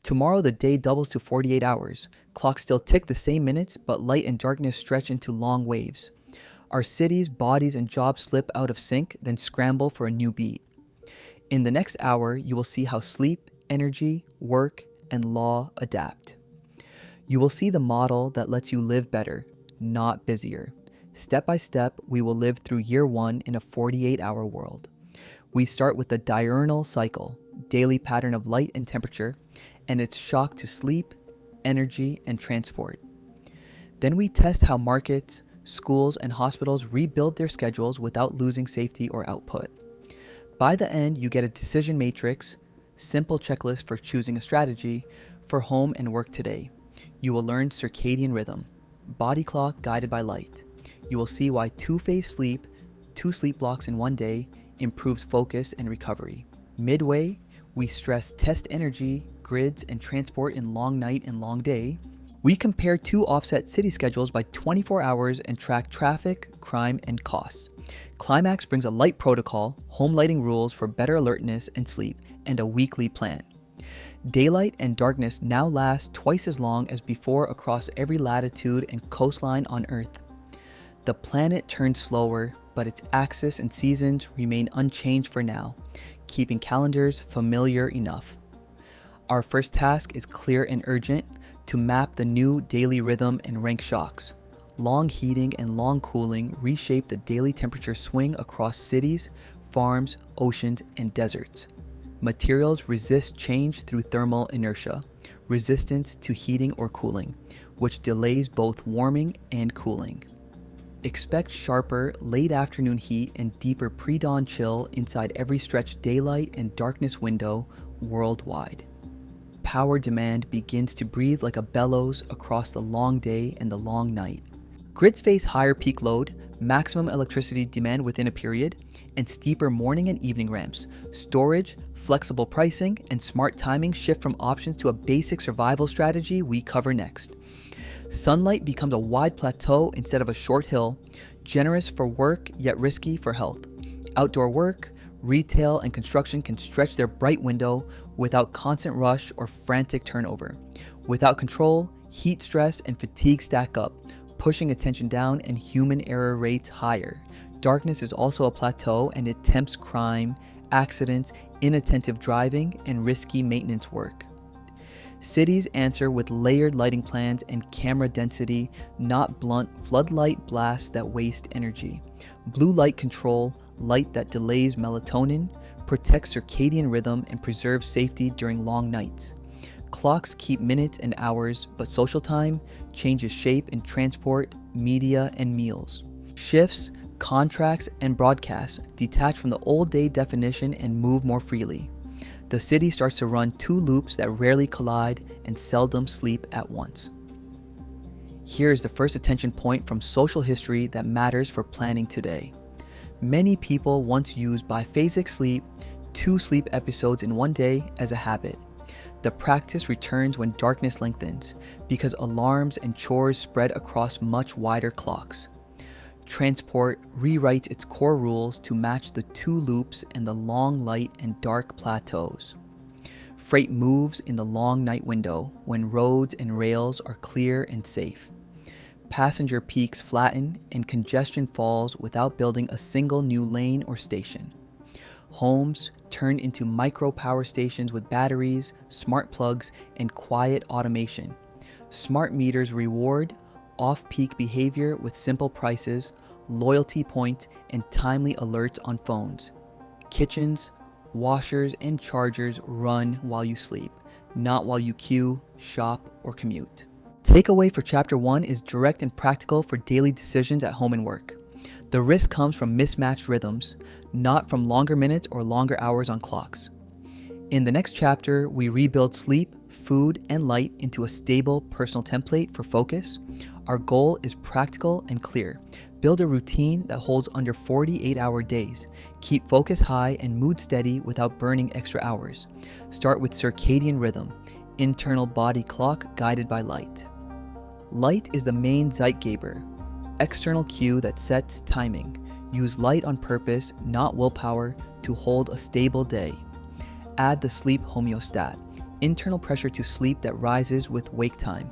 Tomorrow the day doubles to 48 hours. Clocks still tick the same minutes, but light and darkness stretch into long waves. Our cities, bodies, and jobs slip out of sync, then scramble for a new beat. In the next hour, you will see how sleep, energy, work, and law adapt. You will see the model that lets you live better, not busier. Step by step, we will live through year one in a 48-hour world. We start with the diurnal cycle, daily pattern of light and temperature, and its shock to sleep, energy, and transport. Then we test how markets, schools, and hospitals rebuild their schedules without losing safety or output. By the end, you get a decision matrix, simple checklist for choosing a strategy for home and work today. You will learn circadian rhythm, body clock guided by light. You will see why two-phase sleep, 2 sleep blocks in one day, improves focus and recovery. Midway, we stress test energy, grids, and transport in long night and long day. We compare 2 offset city schedules by 24 hours and track traffic, crime, and costs. Climax brings a light protocol, home lighting rules for better alertness and sleep, and a weekly plan. Daylight and darkness now last twice as long as before across every latitude and coastline on Earth. The planet turns slower, but its axis and seasons remain unchanged for now, keeping calendars familiar enough. Our first task is clear and urgent: to map the new daily rhythm and rank shocks. Long heating and long cooling reshape the daily temperature swing across cities, farms, oceans, and deserts. Materials resist change through thermal inertia, resistance to heating or cooling, which delays both warming and cooling. Expect sharper late afternoon heat and deeper pre-dawn chill inside every stretched daylight and darkness window worldwide. Power demand begins to breathe like a bellows across the long day and the long night. Grids face higher peak load, maximum electricity demand within a period, and steeper morning and evening ramps. Storage, flexible pricing, and smart timing shift from options to a basic survival strategy we cover next. Sunlight becomes a wide plateau instead of a short hill, generous for work yet risky for health. Outdoor work, retail, and construction can stretch their bright window without constant rush or frantic turnover. Without control, heat stress and fatigue stack up, pushing attention down and human error rates higher. Darkness is also a plateau, and it tempts crime, accidents, inattentive driving, and risky maintenance work. Cities answer with layered lighting plans and camera density, not blunt floodlight blasts that waste energy. Blue light control, light that delays melatonin, protects circadian rhythm, and preserves safety during long nights. Clocks keep minutes and hours, but social time changes shape in transport, media, and meals. Shifts, contracts, and broadcasts detach from the old day definition and move more freely. The city starts to run 2 loops that rarely collide and seldom sleep at once. Here is the first attention point from social history that matters for planning today. Many people once used biphasic sleep, 2 sleep episodes in one day, as a habit. The practice returns when darkness lengthens, because alarms and chores spread across much wider clocks. Transport rewrites its core rules to match the 2 loops and the long light and dark plateaus. Freight moves in the long night window when roads and rails are clear and safe. Passenger peaks flatten and congestion falls without building a single new lane or station. Homes turn into micro power stations with batteries, smart plugs, and quiet automation. Smart meters reward off-peak behavior with simple prices, loyalty points, and timely alerts on phones. Kitchens, washers, and chargers run while you sleep, not while you queue, shop, or commute. Takeaway for Chapter 1 is direct and practical for daily decisions at home and work. The risk comes from mismatched rhythms, not from longer minutes or longer hours on clocks. In the next chapter, we rebuild sleep, food, and light into a stable personal template for focus. Our goal is practical and clear. Build a routine that holds under 48-hour days. Keep focus high and mood steady without burning extra hours. Start with circadian rhythm, internal body clock guided by light. Light is the main Zeitgeber, external cue that sets timing. Use light on purpose, not willpower, to hold a stable day. Add the sleep homeostat, internal pressure to sleep that rises with wake time.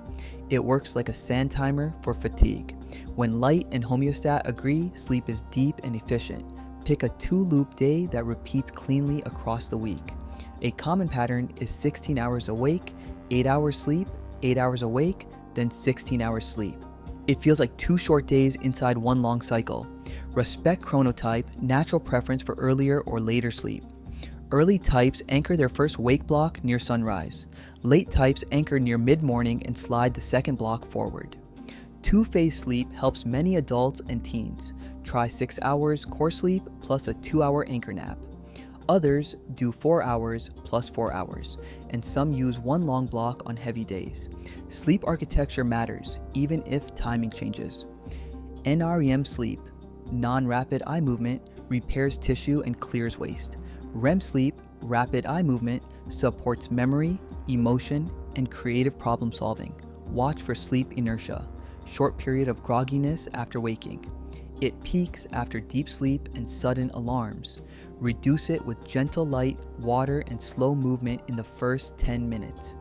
It works like a sand timer for fatigue. When light and homeostat agree, sleep is deep and efficient. Pick a 2-loop day that repeats cleanly across the week. A common pattern is 16 hours awake, 8 hours sleep, 8 hours awake, then 16 hours sleep. It feels like 2 short days inside one long cycle. Respect chronotype, natural preference for earlier or later sleep. Early types anchor their first wake block near sunrise. Late types anchor near mid-morning and slide the second block forward. 2-phase sleep helps many adults and teens. Try 6 hours core sleep plus a 2-hour anchor nap. Others do 4 hours plus 4 hours, and some use one long block on heavy days. Sleep architecture matters, even if timing changes. NREM sleep, non-rapid eye movement, repairs tissue and clears waste. REM sleep, rapid eye movement, supports memory, emotion, and creative problem solving. Watch for sleep inertia, short period of grogginess after waking. It peaks after deep sleep and sudden alarms. Reduce it with gentle light, water, and slow movement in the first 10 minutes.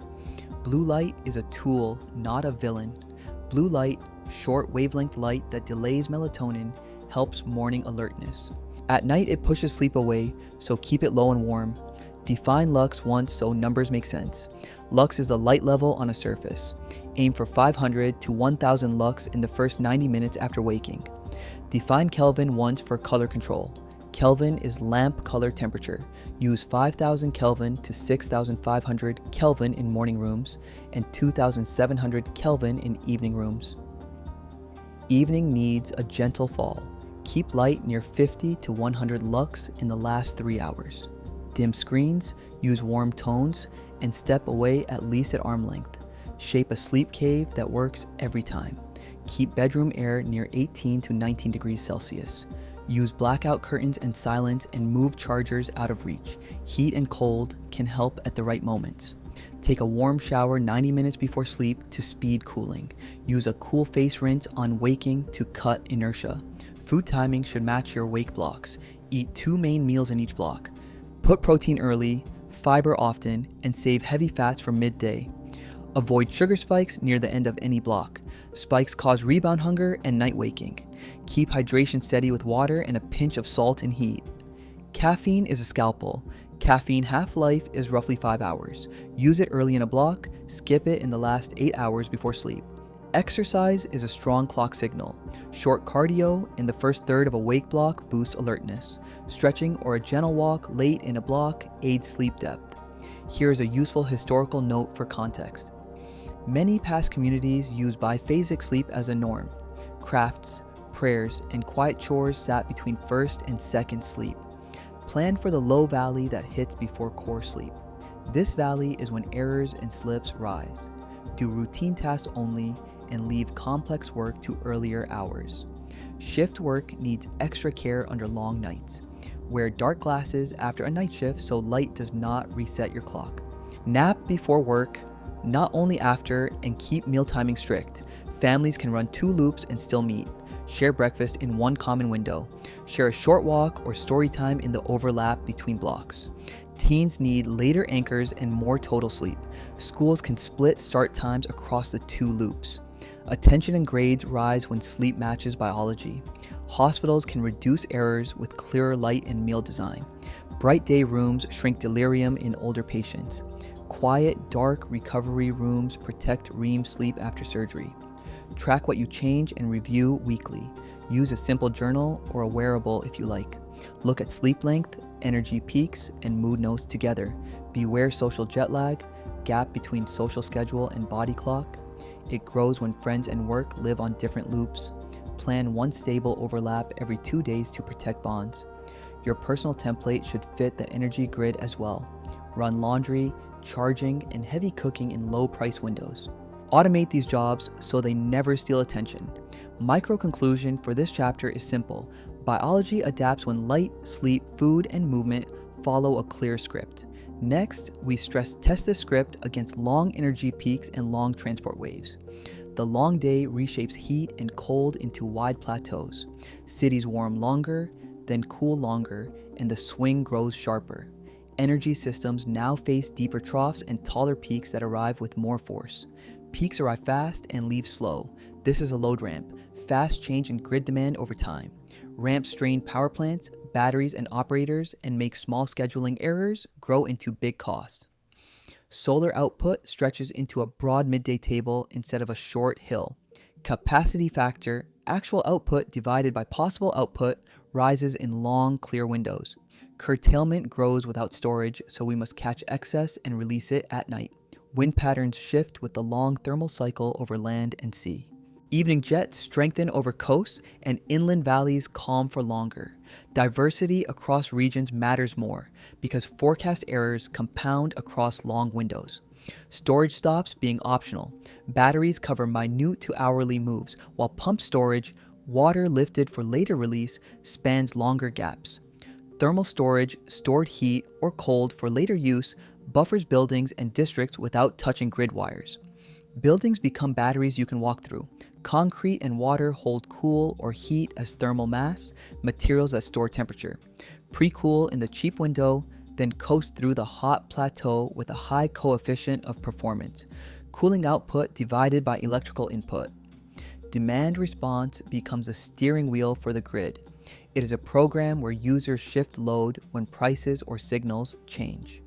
Blue light is a tool, not a villain. Blue light, short wavelength light that delays melatonin, helps morning alertness. At night, it pushes sleep away, so keep it low and warm. Define lux once so numbers make sense. Lux is the light level on a surface. Aim for 500 to 1000 lux in the first 90 minutes after waking. Define Kelvin once for color control. Kelvin is lamp color temperature. Use 5000 Kelvin to 6500 Kelvin in morning rooms and 2700 Kelvin in evening rooms. Evening needs a gentle fall. Keep light near 50 to 100 lux in the last 3 hours. Dim screens, use warm tones, and step away at least at arm length. Shape a sleep cave that works every time. Keep bedroom air near 18 to 19 degrees Celsius. Use blackout curtains and silence and move chargers out of reach. Heat and cold can help at the right moments. Take a warm shower 90 minutes before sleep to speed cooling. Use a cool face rinse on waking to cut inertia. Food timing should match your wake blocks. Eat 2 main meals in each block. Put protein early, fiber often, and save heavy fats for midday. Avoid sugar spikes near the end of any block. Spikes cause rebound hunger and night waking. Keep hydration steady with water and a pinch of salt and heat. Caffeine is a scalpel. Caffeine half-life is roughly 5 hours. Use it early in a block, skip it in the last 8 hours before sleep. Exercise is a strong clock signal. Short cardio in the first third of a wake block boosts alertness. Stretching or a gentle walk late in a block aids sleep depth. Here is a useful historical note for context. Many past communities use biphasic sleep as a norm. Crafts, prayers, and quiet chores sat between first and second sleep. Plan for the low valley that hits before core sleep. This valley is when errors and slips rise. Do routine tasks only and leave complex work to earlier hours. Shift work needs extra care under long nights. Wear dark glasses after a night shift so light does not reset your clock. Nap before work, not only after, and keep meal timing strict. Families can run 2 loops and still meet. Share breakfast in one common window. Share a short walk or story time in the overlap between blocks. Teens need later anchors and more total sleep. Schools can split start times across the 2 loops. Attention and grades rise when sleep matches biology. Hospitals can reduce errors with clearer light and meal design. Bright day rooms shrink delirium in older patients. Quiet, dark recovery rooms protect REM sleep after surgery. Track what you change and review weekly. Use a simple journal or a wearable if you like. Look at sleep length, energy peaks, and mood notes together. Beware social jet lag, gap between social schedule and body clock. It grows when friends and work live on different loops. Plan one stable overlap every 2 days to protect bonds. Your personal template should fit the energy grid as well. Run laundry, charging, and heavy cooking in low price windows. Automate these jobs so they never steal attention. Micro conclusion for this chapter is simple. Biology adapts when light, sleep, food, and movement follow a clear script. Next, we stress test this script against long energy peaks and long transport waves. The long day reshapes heat and cold into wide plateaus. Cities warm longer, then cool longer, and the swing grows sharper. Energy systems now face deeper troughs and taller peaks that arrive with more force. Peaks arrive fast and leave slow. This is a load ramp. Fast change in grid demand over time. Ramps strain power plants, batteries, and operators and make small scheduling errors grow into big costs. Solar output stretches into a broad midday table instead of a short hill. Capacity factor, actual output divided by possible output, rises in long, clear windows. Curtailment grows without storage, so we must catch excess and release it at night. Wind patterns shift with the long thermal cycle over land and sea. Evening jets strengthen over coasts and inland valleys calm for longer. Diversity across regions matters more because forecast errors compound across long windows. Storage stops being optional. Batteries cover minute to hourly moves, while pump storage, water lifted for later release, spans longer gaps. Thermal storage, stored heat or cold for later use, buffers buildings and districts without touching grid wires. Buildings become batteries you can walk through. Concrete and water hold cool or heat as thermal mass, materials that store temperature. Pre-cool in the cheap window, then coast through the hot plateau with a high coefficient of performance. Cooling output divided by electrical input. Demand response becomes a steering wheel for the grid. It is a program where users shift load when prices or signals change.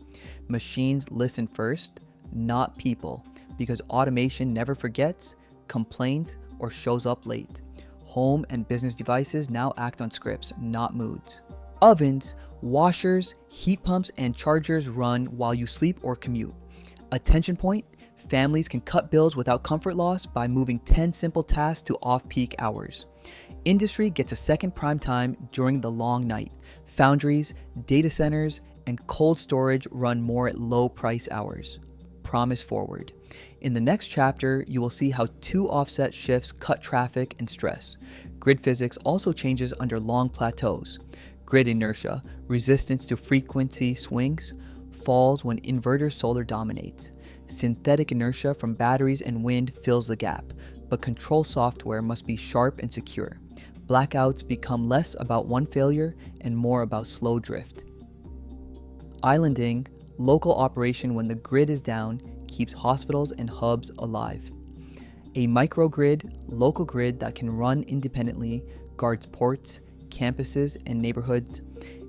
Machines listen first, not people, because automation never forgets, complains, or shows up late. Home and business devices now act on scripts, not moods. Ovens, washers, heat pumps, and chargers run while you sleep or commute. Attention point, families can cut bills without comfort loss by moving 10 simple tasks to off-peak hours. Industry gets a second prime time during the long night. Foundries, data centers, and cold storage run more at low price hours. Promise forward. In the next chapter, you will see how two offset shifts cut traffic and stress. Grid physics also changes under long plateaus. Grid inertia, resistance to frequency swings, falls when inverter solar dominates. Synthetic inertia from batteries and wind fills the gap, but control software must be sharp and secure. Blackouts become less about one failure and more about slow drift. Islanding, local operation when the grid is down, keeps hospitals and hubs alive. A microgrid, local grid that can run independently, guards ports, campuses, and neighborhoods.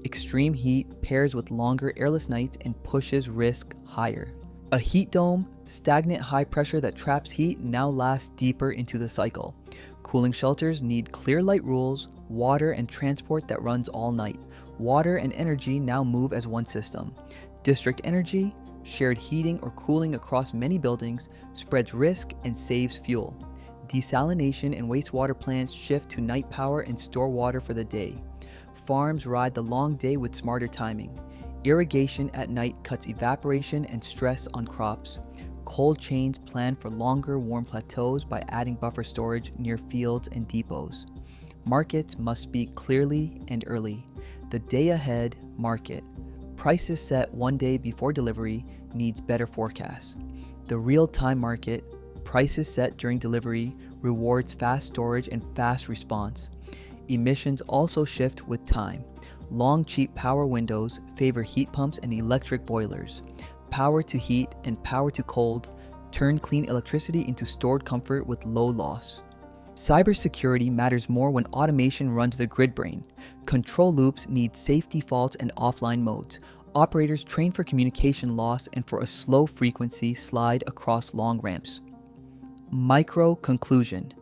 Extreme heat pairs with longer airless nights and pushes risk higher. A heat dome, stagnant high pressure that traps heat, now lasts deeper into the cycle. Cooling shelters need clear light rules, water and transport that runs all night. Water and energy now move as one system. District energy, shared heating or cooling across many buildings, spreads risk and saves fuel. Desalination and wastewater plants shift to night power and store water for the day. Farms ride the long day with smarter timing. Irrigation at night cuts evaporation and stress on crops. Cold chains plan for longer warm plateaus by adding buffer storage near fields and depots. Markets must speak clearly and early. The day ahead market. Prices set one day before delivery needs better forecasts. The real-time market, prices set during delivery, rewards fast storage and fast response. Emissions also shift with time. Long, cheap power windows favor heat pumps and electric boilers. Power to heat and power to cold turn clean electricity into stored comfort with low loss. Cybersecurity matters more when automation runs the grid brain. Control loops need safe defaults and offline modes. Operators train for communication loss and for a slow frequency slide across long ramps. Micro conclusion.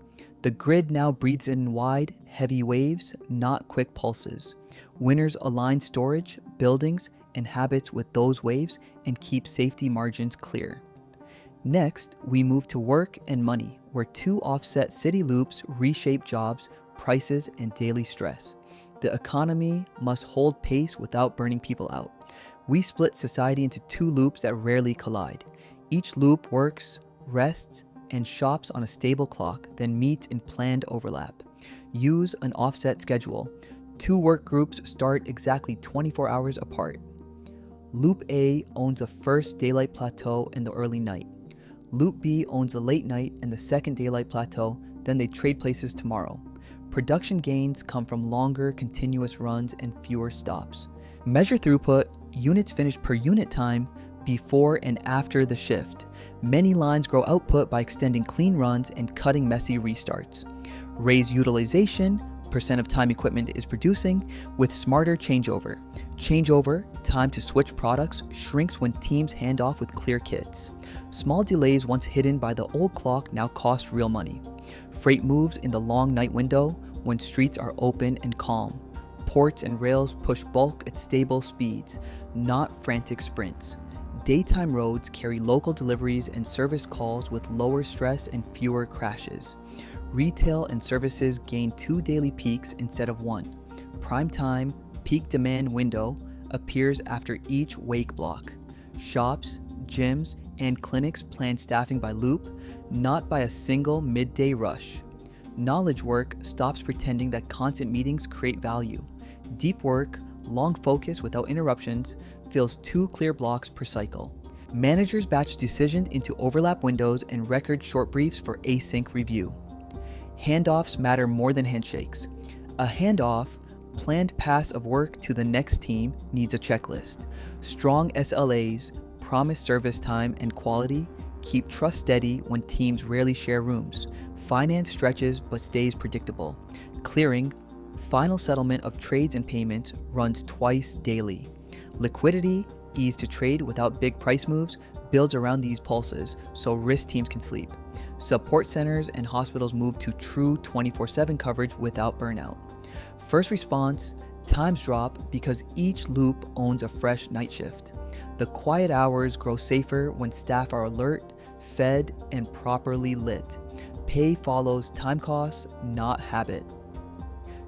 The grid now breathes in wide, heavy waves, not quick pulses. Winners align storage, buildings, and habits with those waves and keep safety margins clear. Next, we move to work and money, where two offset city loops reshape jobs, prices, and daily stress. The economy must hold pace without burning people out. We split society into two loops that rarely collide. Each loop works, rests, and shops on a stable clock, then meets in planned overlap. Use an offset schedule. Two work groups start exactly 24 hours apart. Loop A owns a first daylight plateau in the early night. Loop B owns a late night and the second daylight plateau, then they trade places tomorrow. Production gains come from longer continuous runs and fewer stops. Measure throughput, Units finish per unit time before and after the shift. Many lines grow output by extending clean runs and cutting messy restarts. Raise utilization, percent of time equipment is producing, with smarter changeover. Changeover, time to switch products, shrinks when teams hand off with clear kits. Small delays once hidden by the old clock now cost real money. Freight moves in the long night window when streets are open and calm. Ports and rails push bulk at stable speeds, not frantic sprints. Daytime roads carry local deliveries and service calls with lower stress and fewer crashes. Retail and services gain 2 daily peaks instead of 1. Prime time, peak demand window appears after each wake block. Shops, gyms, and clinics plan staffing by loop, not by a single midday rush. Knowledge work stops pretending that constant meetings create value. Deep work, long focus without interruptions, fills 2 clear blocks per cycle. Managers batch decisions into overlap windows and record short briefs for async review. Handoffs matter more than handshakes. A handoff, planned pass of work to the next team, needs a checklist. Strong SLAs, promise service time and quality, keep trust steady when teams rarely share rooms. Finance stretches but stays predictable. Clearing, final settlement of trades and payments, runs twice daily. Liquidity, ease to trade without big price moves, builds around these pulses so risk teams can sleep. Support centers and hospitals move to true 24/7 coverage without burnout. First response, times drop because each loop owns a fresh night shift. The quiet hours grow safer when staff are alert, fed, and properly lit. Pay follows time costs, not habit.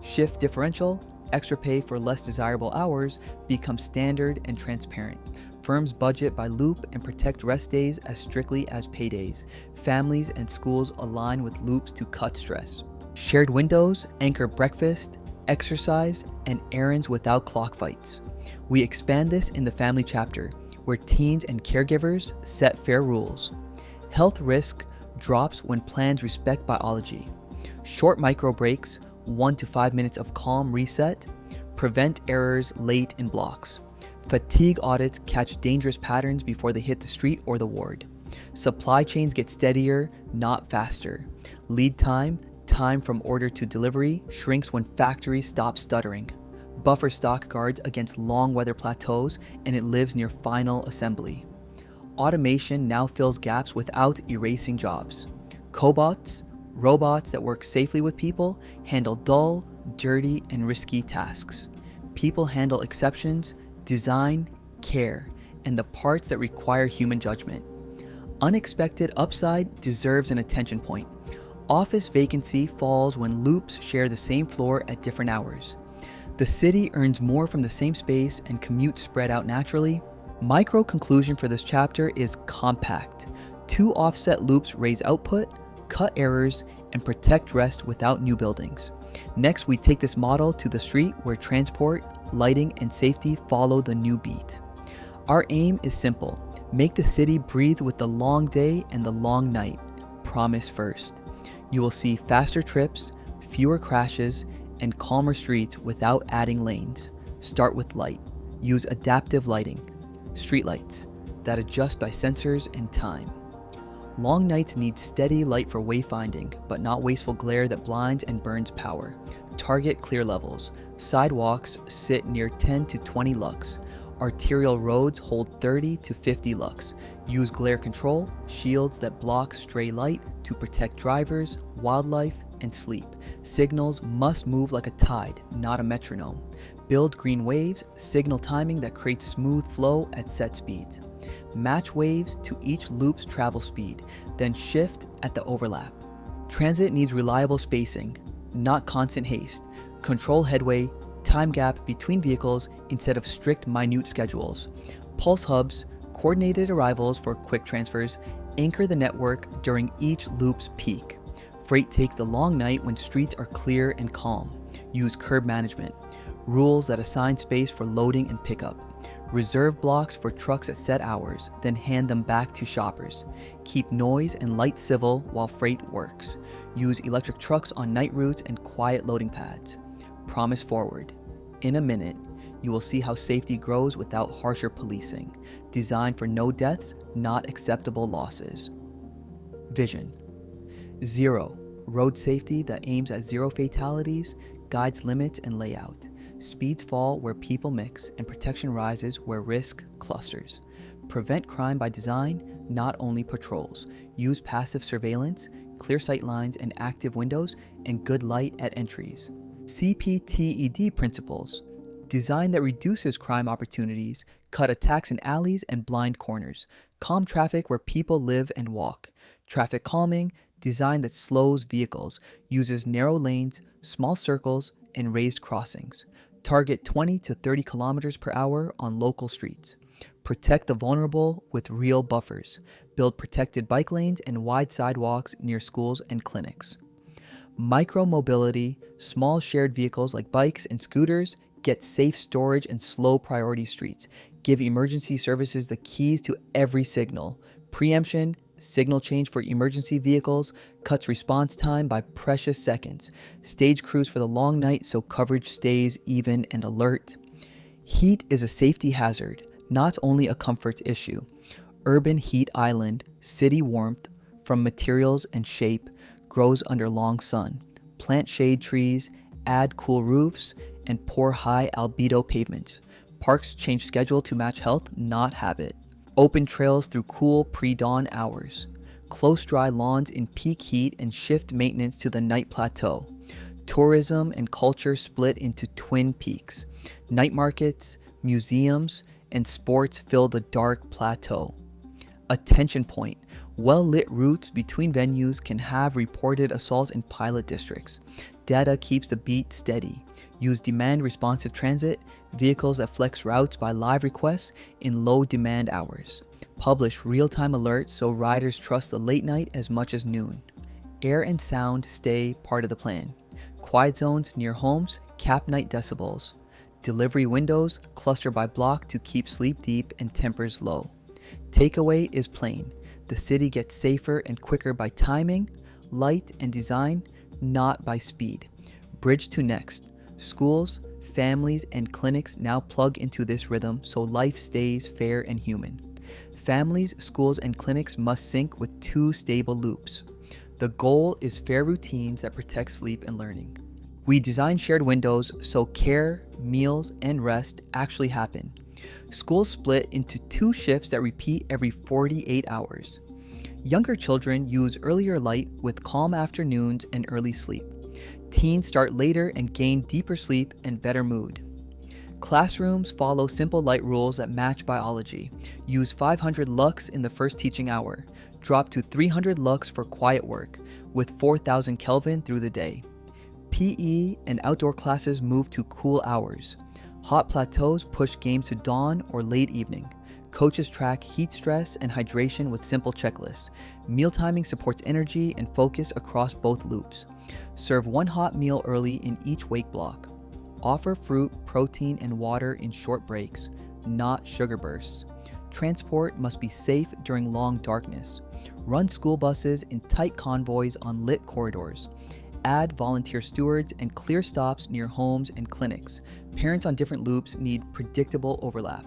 Shift differential, extra pay for less desirable hours, becomes standard and transparent. Firms budget by loop and protect rest days as strictly as paydays. Families and schools align with loops to cut stress. Shared windows anchor breakfast, exercise, and errands without clock fights. We expand this in the family chapter, where teens and caregivers set fair rules. Health risk drops when plans respect biology. Short micro breaks, 1 to 5 minutes of calm reset, prevent errors late in blocks. Fatigue audits catch dangerous patterns before they hit the street or the ward. Supply chains get steadier, not faster. Lead time, time from order to delivery, shrinks when factories stop stuttering. Buffer stock guards against long weather plateaus, and it lives near final assembly. Automation now fills gaps without erasing jobs. Cobots, robots that work safely with people, handle dull, dirty, and risky tasks. People handle exceptions, design, care, and the parts that require human judgment. Unexpected upside deserves an attention point. Office vacancy falls when loops share the same floor at different hours. The city earns more from the same space and commutes spread out naturally. Micro conclusion for this chapter is compact. 2 offset loops raise output, cut errors, and protect rest without new buildings. Next, we take this model to the street where transport, lighting, and safety follow the new beat. Our aim is simple: make the city breathe with the long day and the long night. Promise first. You will see faster trips, fewer crashes, and calmer streets without adding lanes. Start with light. Use adaptive lighting, streetlights, that adjust by sensors and time. Long nights need steady light for wayfinding, but not wasteful glare that blinds and burns power. Target clear levels. Sidewalks sit near 10 to 20 lux. Arterial roads hold 30 to 50 lux. Use glare control, shields that block stray light to protect drivers, wildlife, and sleep. Signals must move like a tide, not a metronome. Build green waves, signal timing that creates smooth flow at set speeds. Match waves to each loop's travel speed, then shift at the overlap. Transit needs reliable spacing, not constant haste. Control headway, time gap between vehicles instead of strict minute schedules. Pulse hubs, coordinated arrivals for quick transfers, anchor the network during each loop's peak. Freight takes the long night when streets are clear and calm. Use curb management. Rules that assign space for loading and pickup. Reserve blocks for trucks at set hours, then hand them back to shoppers. Keep noise and light civil while freight works. Use electric trucks on night routes and quiet loading pads. Promise forward. In a minute, you will see how safety grows without harsher policing. Designed for no deaths, not acceptable losses. Vision. 0. Road safety that aims at zero fatalities, guides limits and layout. Speeds fall where people mix, and protection rises where risk clusters. Prevent crime by design, not only patrols. Use passive surveillance, clear sight lines and active windows, and good light at entries. CPTED principles. Design that reduces crime opportunities, cut attacks in alleys and blind corners. Calm traffic where people live and walk. Traffic calming, design that slows vehicles, uses narrow lanes, small circles, and raised crossings. Target 20 to 30 kilometers per hour on local streets. Protect the vulnerable with real buffers. Build protected bike lanes and wide sidewalks near schools and clinics. Micro-mobility, small shared vehicles like bikes and scooters, get safe storage and slow priority streets. Give emergency services the keys to every signal. Preemption, signal change for emergency vehicles, cuts response time by precious seconds. Stage crews for the long night so coverage stays even and alert. Heat is a safety hazard, not only a comfort issue. Urban heat island, city warmth, from materials and shape, grows under long sun. Plant shade trees, add cool roofs, and pour high albedo pavements. Parks change schedule to match health, not habit. Open trails through cool pre-dawn hours. Close dry lawns in peak heat and shift maintenance to the night plateau. Tourism and culture split into twin peaks. Night markets, museums, and sports fill the dark plateau. Attention point. Well-lit routes between venues can have reported assaults in pilot districts. Data keeps the beat steady. Use demand-responsive transit, vehicles that flex routes by live requests in low-demand hours. Publish real-time alerts so riders trust the late night as much as noon. Air and sound stay part of the plan. Quiet zones near homes cap night decibels. Delivery windows cluster by block to keep sleep deep and tempers low. Takeaway is plain. The city gets safer and quicker by timing, light, and design, not by speed. Bridge to next. Schools, families, and clinics now plug into this rhythm so life stays fair and human. Families, schools, and clinics must sync with two stable loops. The goal is fair routines that protect sleep and learning. We design shared windows so care, meals, and rest actually happen. Schools split into 2 shifts that repeat every 48 hours. Younger children use earlier light with calm afternoons and early sleep. Teens start later and gain deeper sleep and better mood. Classrooms follow simple light rules that match biology. Use 500 lux in the first teaching hour. Drop to 300 lux for quiet work, with 4,000 Kelvin through the day. PE and outdoor classes move to cool hours. Hot plateaus push games to dawn or late evening. Coaches track heat stress and hydration with simple checklists. Meal timing supports energy and focus across both loops. Serve 1 hot meal early in each wake block. Offer fruit, protein, and water in short breaks, not sugar bursts. Transport must be safe during long darkness. Run school buses in tight convoys on lit corridors. Add volunteer stewards and clear stops near homes and clinics. Parents on different loops need predictable overlap.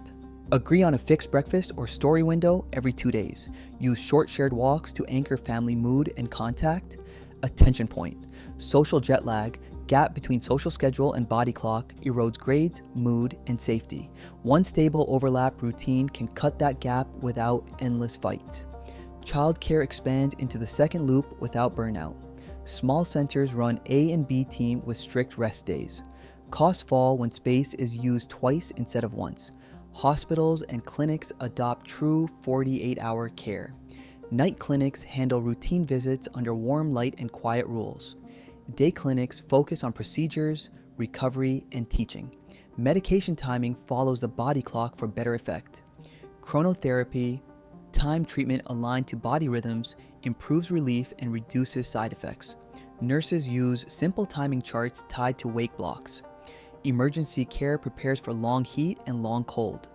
Agree on a fixed breakfast or story window every 2 days. Use short shared walks to anchor family mood and contact. Attention point. Social jet lag, gap between social schedule and body clock, erodes grades, mood, and safety. One stable overlap routine can cut that gap without endless fights. Childcare expands into the second loop without burnout. Small centers run A and B team with strict rest days. Costs fall when space is used twice instead of once. Hospitals and clinics adopt true 48-hour care. Night clinics handle routine visits under warm light and quiet rules. Day clinics focus on procedures, recovery, and teaching. Medication timing follows the body clock for better effect. Chronotherapy, time treatment aligned to body rhythms, improves relief and reduces side effects. Nurses use simple timing charts tied to wake blocks. Emergency care prepares for long heat and long cold.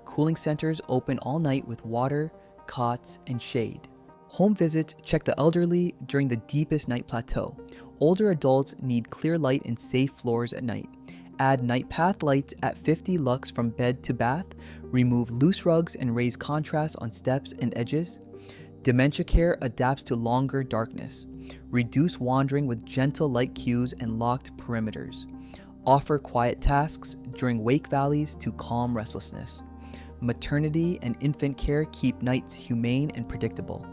Cooling centers open all night with water, cots, and shade. Home visits check the elderly during the deepest night plateau. Older adults need clear light and safe floors at night. Add night path lights at 50 lux from bed to bath. Remove loose rugs and raise contrast on steps and edges. Dementia care adapts to longer darkness. Reduce wandering with gentle light cues and locked perimeters. Offer quiet tasks during wake valleys to calm restlessness. Maternity and infant care keep nights humane and predictable.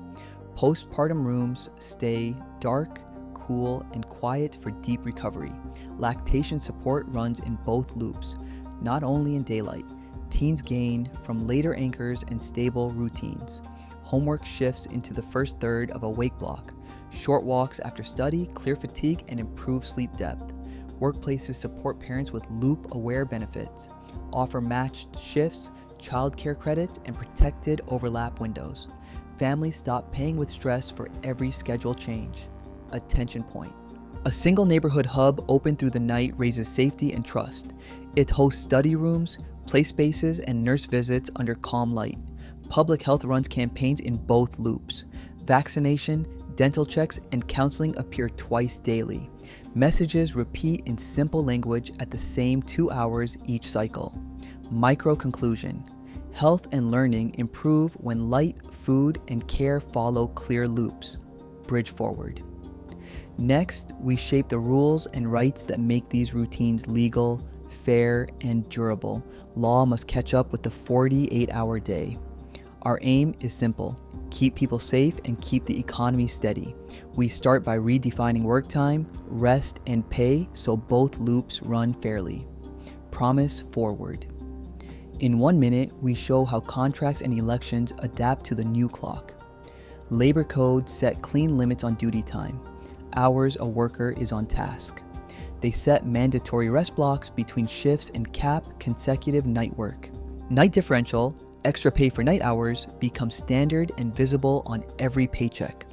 Postpartum rooms stay dark, cool, and quiet for deep recovery. Lactation support runs in both loops, not only in daylight. Teens gain from later anchors and stable routines. Homework shifts into the first third of a wake block. Short walks after study clear fatigue and improve sleep depth. Workplaces support parents with loop-aware benefits. Offer matched shifts, childcare credits, and protected overlap windows. Families stop paying with stress for every schedule change. Attention point. A single neighborhood hub open through the night raises safety and trust. It hosts study rooms, play spaces, and nurse visits under calm light. Public health runs campaigns in both loops. Vaccination, dental checks, and counseling appear twice daily. Messages repeat in simple language at the same 2 hours each cycle. Micro conclusion. Health and learning improve when light, food, and care follow clear loops. Bridge forward. Next, we shape the rules and rights that make these routines legal, fair, and durable. Law must catch up with the 48-hour day. Our aim is simple: keep people safe and keep the economy steady. We start by redefining work time, rest, and pay so both loops run fairly. Promise forward. In 1 minute, we show how contracts and elections adapt to the new clock. Labor codes set clean limits on duty time. Hours a worker is on task. They set mandatory rest blocks between shifts and cap consecutive night work. Night differential, extra pay for night hours, becomes standard and visible on every paycheck.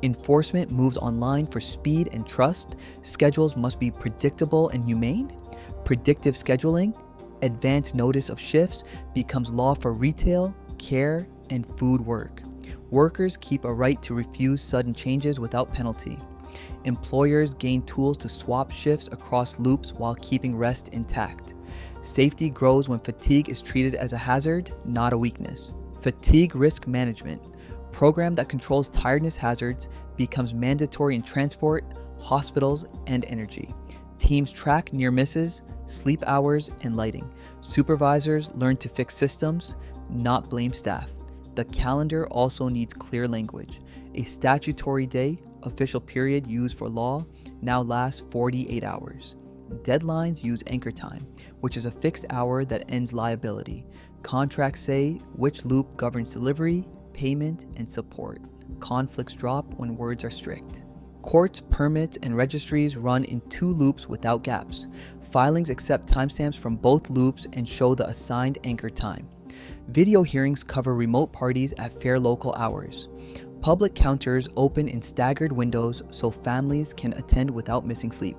Enforcement moves online for speed and trust. Schedules must be predictable and humane. Predictive scheduling, advance notice of shifts, becomes law for retail, care, and food work. Workers keep a right to refuse sudden changes without penalty. Employers gain tools to swap shifts across loops while keeping rest intact. Safety grows when fatigue is treated as a hazard, not a weakness. Fatigue risk management, program that controls tiredness hazards, becomes mandatory in transport, hospitals, and energy. Teams track near misses, sleep hours, and lighting. Supervisors learn to fix systems, not blame staff. The calendar also needs clear language. A statutory day, official period used for law, now lasts 48 hours. Deadlines use anchor time, which is a fixed hour that ends liability. Contracts say which loop governs delivery, payment, and support. Conflicts drop when words are strict. Courts, permits, and registries run in 2 loops without gaps. Filings accept timestamps from both loops and show the assigned anchor time. Video hearings cover remote parties at fair local hours. Public counters open in staggered windows so families can attend without missing sleep.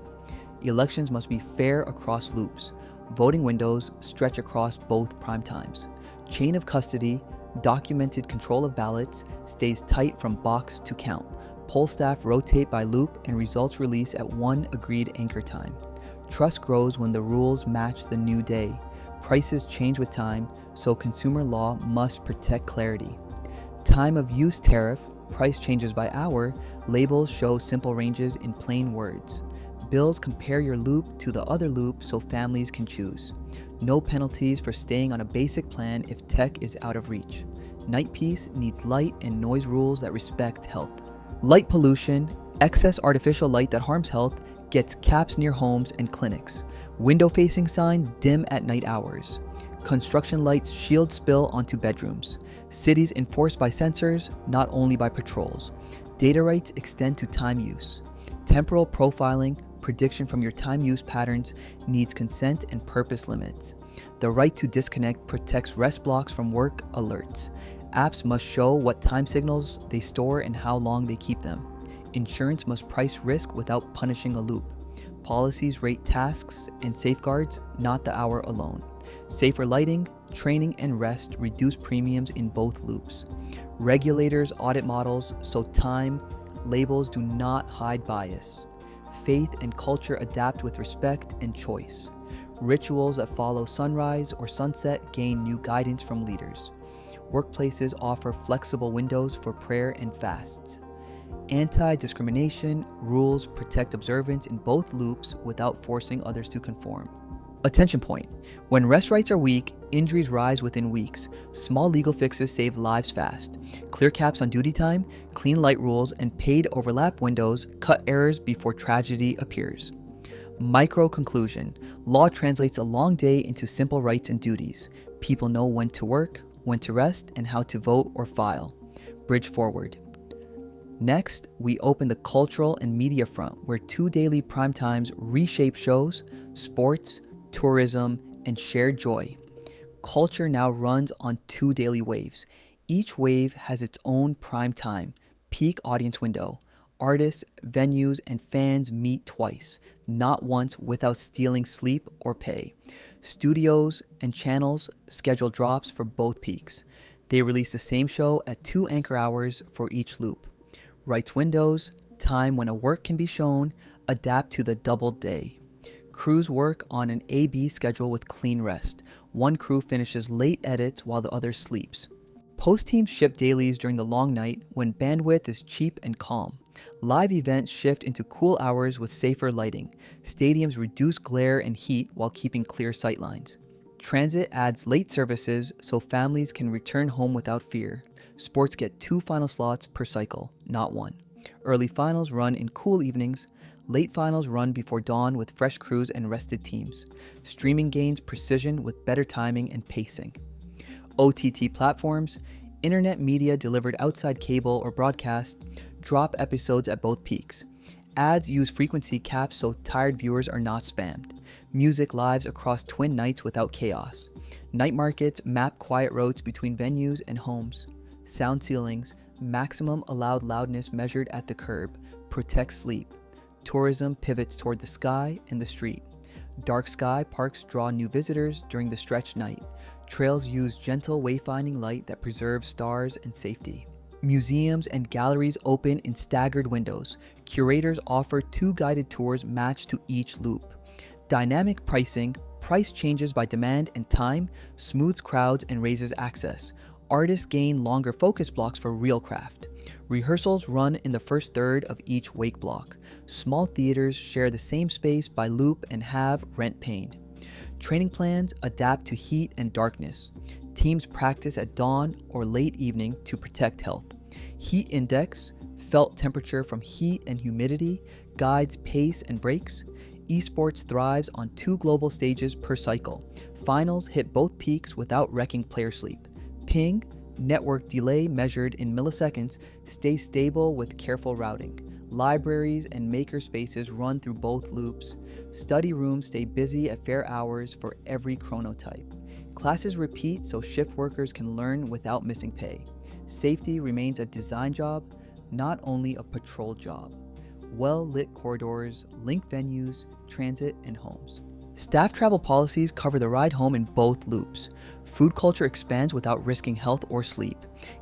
Elections must be fair across loops. Voting windows stretch across both prime times. Chain of custody, documented control of ballots, stays tight from box to count. Poll staff rotate by loop and results release at one agreed anchor time. Trust grows when the rules match the new day. Prices change with time, so consumer law must protect clarity. Time of use tariff, price changes by hour, labels show simple ranges in plain words. Bills compare your loop to the other loop so families can choose. No penalties for staying on a basic plan if tech is out of reach. Night piece needs light and noise rules that respect health. Light pollution, excess artificial light that harms health, gets caps near homes and clinics. Window-facing signs dim at night hours. Construction lights shield spill onto bedrooms. Cities enforced by sensors, not only by patrols. Data rights extend to time use. Temporal profiling, prediction from your time use patterns, needs consent and purpose limits. The right to disconnect protects rest blocks from work alerts. Apps must show what time signals they store and how long they keep them. Insurance must price risk without punishing a loop. Policies rate tasks and safeguards, not the hour alone. Safer lighting, training, and rest reduce premiums in both loops. Regulators audit models so time labels do not hide bias. Faith and culture adapt with respect and choice. Rituals that follow sunrise or sunset gain new guidance from leaders. Workplaces offer flexible windows for prayer and fasts. Anti-discrimination rules protect observance in both loops without forcing others to conform. Attention point. When rest rights are weak, injuries rise within weeks. Small legal fixes save lives fast. Clear caps on duty time, clean light rules, and paid overlap windows cut errors before tragedy appears. Micro conclusion. Law translates a long day into simple rights and duties. People know when to work, when to rest, and how to vote or file. Bridge forward. Next, we open the cultural and media front, where 2 daily prime times reshape shows, sports, tourism, and shared joy. Culture now runs on 2 daily waves. Each wave has its own prime time, peak audience window. Artists, venues, and fans meet twice, not once without stealing sleep or pay. Studios and channels schedule drops for both peaks. They release the same show at 2 anchor hours for each loop. Rights windows, time when a work can be shown, adapt to the doubled day. Crews work on an A-B schedule with clean rest. One crew finishes late edits while the other sleeps. Post teams ship dailies during the long night when bandwidth is cheap and calm. Live events shift into cool hours with safer lighting. Stadiums reduce glare and heat while keeping clear sightlines. Transit adds late services so families can return home without fear. Sports get 2 final slots per cycle, not 1. Early finals run in cool evenings. Late finals run before dawn with fresh crews and rested teams. Streaming gains precision with better timing and pacing. OTT platforms, internet media delivered outside cable or broadcast, drop episodes at both peaks. Ads use frequency caps so tired viewers are not spammed. Music lives across twin nights without chaos. Night markets map quiet roads between venues and homes. Sound ceilings, maximum allowed loudness measured at the curb, protects sleep. Tourism pivots toward the sky and the street. Dark sky parks draw new visitors during the stretch night. Trails use gentle wayfinding light that preserves stars and safety. Museums and galleries open in staggered windows. Curators offer 2 guided tours matched to each loop. Dynamic pricing, price changes by demand and time, smooths crowds and raises access. Artists gain longer focus blocks for real craft. Rehearsals run in the first third of each wake block. Small theaters share the same space by loop and have rent paid. Training plans adapt to heat and darkness. Teams practice at dawn or late evening to protect health. Heat index, felt temperature from heat and humidity, guides pace and breaks. Esports thrives on 2 global stages per cycle. Finals hit both peaks without wrecking player sleep. Ping, network delay measured in milliseconds, stays stable with careful routing. Libraries and maker spaces run through both loops. Study rooms stay busy at fair hours for every chronotype. Classes repeat so shift workers can learn without missing pay. Safety remains a design job, not only a patrol job. Well-lit corridors link venues, transit, and homes. Staff travel policies cover the ride home in both loops. Food culture expands without risking health or sleep.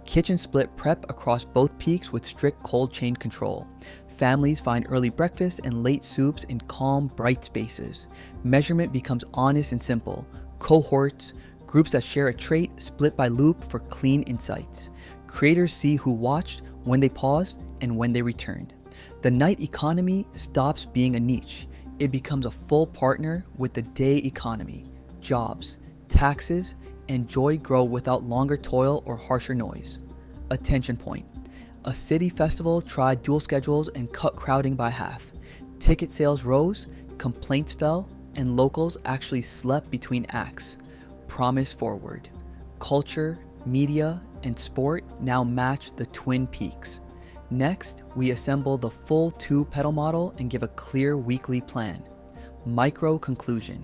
Kitchen split prep across both peaks with strict cold chain control. Families find early breakfast and late soups in calm, bright spaces. Measurement becomes honest and simple. Cohorts, groups that share a trait, split by loop for clean insights. Creators see who watched, when they paused, and when they returned. The night economy stops being a niche. It becomes a full partner with the day economy. Jobs, taxes, and joy grow without longer toil or harsher noise. Attention point. A city festival tried dual schedules and cut crowding by half. Ticket sales rose, complaints fell, and locals actually slept between acts. Promise forward. Culture, media, and sport now match the twin peaks. Next, we assemble the full 2-pedal model and give a clear weekly plan. Micro conclusion.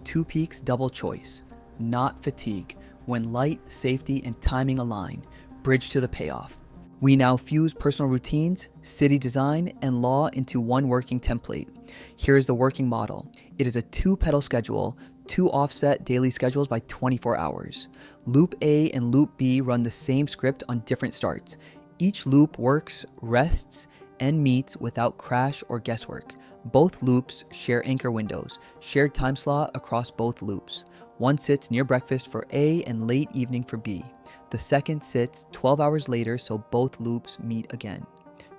2 peaks double choice. Not fatigue. When light, safety, and timing align, bridge to the payoff. We now fuse personal routines, city design, and law into one working template. Here is the working model. It is a 2-pedal schedule, 2 offset daily schedules by 24 hours. Loop A and Loop B run the same script on different starts. Each loop works, rests, and meets without crash or guesswork. Both loops share anchor windows, shared time slot across both loops. One sits near breakfast for A and late evening for B. The second sits 12 hours later, so both loops meet again.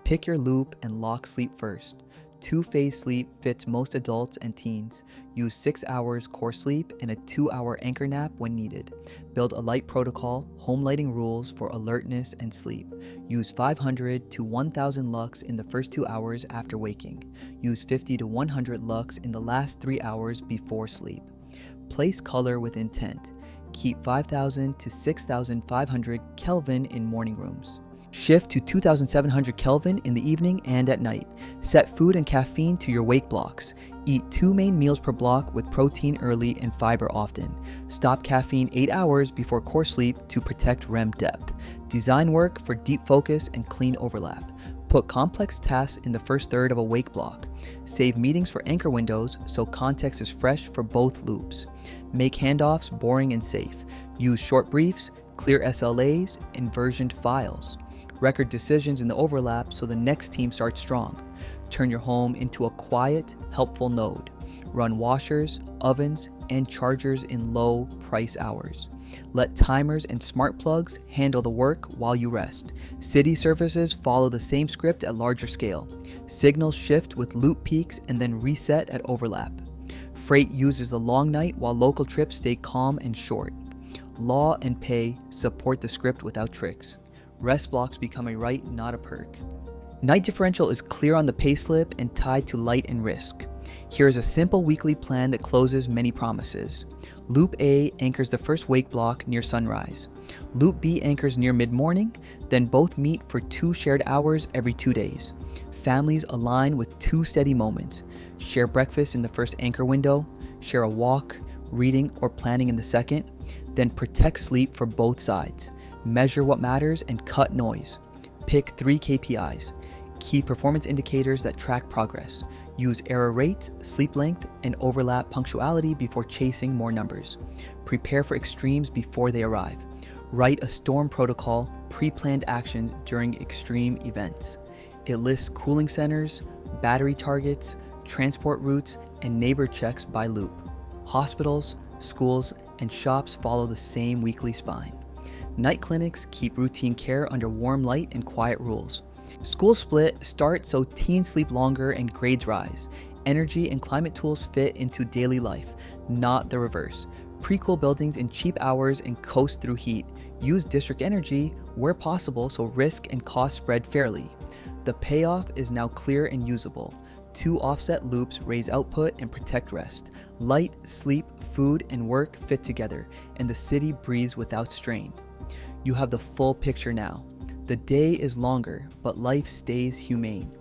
Pick your loop and lock sleep first. 2-phase sleep fits most adults and teens. Use 6 hours core sleep and a 2-hour anchor nap when needed. Build a light protocol, home lighting rules for alertness and sleep. Use 500 to 1000 lux in the first 2 hours after waking. Use 50 to 100 lux in the last 3 hours before sleep. Place color with intent. Keep 5000 to 6500 Kelvin in morning rooms. Shift to 2700 Kelvin in the evening and at night. Set food and caffeine to your wake blocks. Eat 2 main meals per block with protein early and fiber often. Stop caffeine 8 hours before core sleep to protect REM depth. Design work for deep focus and clean overlap. Put complex tasks in the first third of a wake block. Save meetings for anchor windows so context is fresh for both loops. Make handoffs boring and safe. Use short briefs, clear SLAs, and versioned files. Record decisions in the overlap so the next team starts strong. Turn your home into a quiet, helpful node. Run washers, ovens, and chargers in low price hours. Let timers and smart plugs handle the work while you rest. City services follow the same script at larger scale. Signals shift with loop peaks and then reset at overlap. Freight uses the long night while local trips stay calm and short. Law and pay support the script without tricks. Rest blocks become a right, not a perk. Night differential is clear on the pay slip and tied to light and risk. Here is a simple weekly plan that closes many promises. Loop A anchors the first wake block near sunrise. Loop B anchors near mid-morning, then both meet for 2 shared hours every 2 days. Families align with 2 steady moments. Share breakfast in the first anchor window, share a walk, reading, or planning in the second, then protect sleep for both sides. Measure what matters and cut noise. Pick 3 KPIs. Key performance indicators that track progress. Use error rates, sleep length, and overlap punctuality before chasing more numbers. Prepare for extremes before they arrive. Write a storm protocol, pre-planned actions during extreme events. It lists cooling centers, battery targets, transport routes, and neighbor checks by loop. Hospitals, schools, and shops follow the same weekly spine. Night clinics keep routine care under warm light and quiet rules. School split start so teens sleep longer and grades rise. Energy and climate tools fit into daily life, not the reverse. Pre-cool buildings in cheap hours and coast through heat. Use district energy where possible so risk and cost spread fairly. The payoff is now clear and usable. 2 offset loops raise output and protect rest. Light, sleep, food, and work fit together, and the city breathes without strain. You have the full picture now. The day is longer, but life stays humane.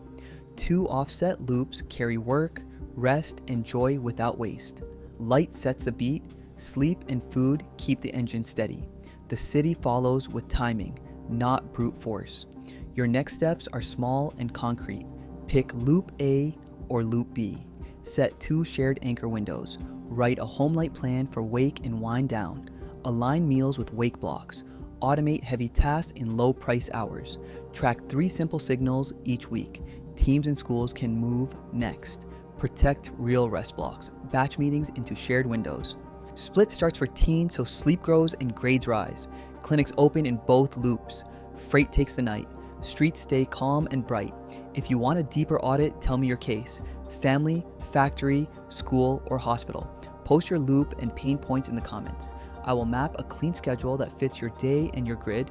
2 offset loops carry work, rest, and joy without waste. Light sets the beat, sleep and food keep the engine steady. The city follows with timing, not brute force. Your next steps are small and concrete. Pick loop A or loop B. Set 2 shared anchor windows. Write a home light plan for wake and wind down. Align meals with wake blocks. Automate heavy tasks in low price hours. Track 3 simple signals each week. Teams and schools can move next. Protect real rest blocks. Batch meetings into shared windows. Split starts for teens so sleep grows and grades rise. Clinics open in both loops. Freight takes the night. Streets stay calm and bright. If you want a deeper audit, tell me your case. Family, factory, school, or hospital. Post your loop and pain points in the comments. I will map a clean schedule that fits your day and your grid.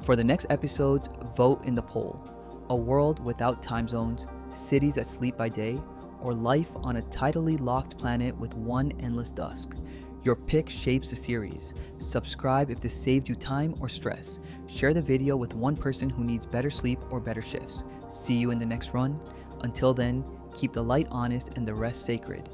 For the next episodes, vote in the poll. A world without time zones, cities that sleep by day, or life on a tidally locked planet with one endless dusk. Your pick shapes the series. Subscribe if this saved you time or stress. Share the video with one person who needs better sleep or better shifts. See you in the next run. Until then, keep the light honest and the rest sacred.